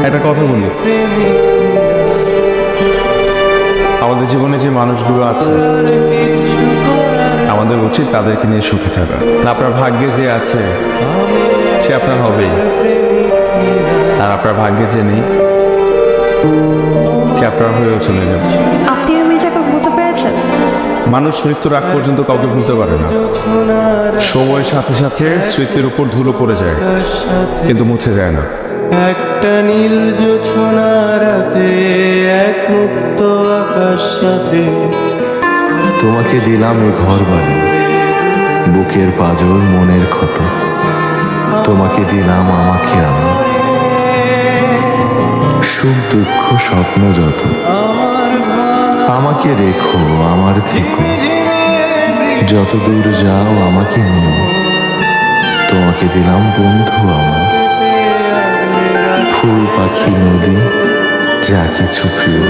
একটা কথা বলি, আমাদের জীবনে যে মানুষগুলো আছে আমাদের উচিত তাদেরকে নিয়ে সুখে থাকা। আপনার ভাগ্যে যে আছে সে আপনার হবেই, আর আপনার ভাগ্যে যে নেই সে আপনার হয়েও চলে যাবে। আপনি ওই মেয়েটাকে ভুলতে পেরেছেন? মানুষ মৃত্যুর আগ পর্যন্ত কাউকে ভুলতে পারে না। সময়ের সাথে সাথে স্মৃতির উপর ধুলো পড়ে যায়, কিন্তু মুছে যায় না। একটা নীল জোছনা রাতে, এক মুক্ত আকাশ সাথে তোমাকে দিলাম এ ঘর বাড়ি, বুকের পাজর মনের ক্ষত। তোমাকে দিলাম আমাকে আমি, সুখ দুঃখ স্বপ্ন যত। আমাকে রেখো, আমার থেকো, যত দূর যাও আমাকে নিও। তোমাকে দিলাম বন্ধু আমার, ফুল পাখি নদী যা কিছু প্রিয়।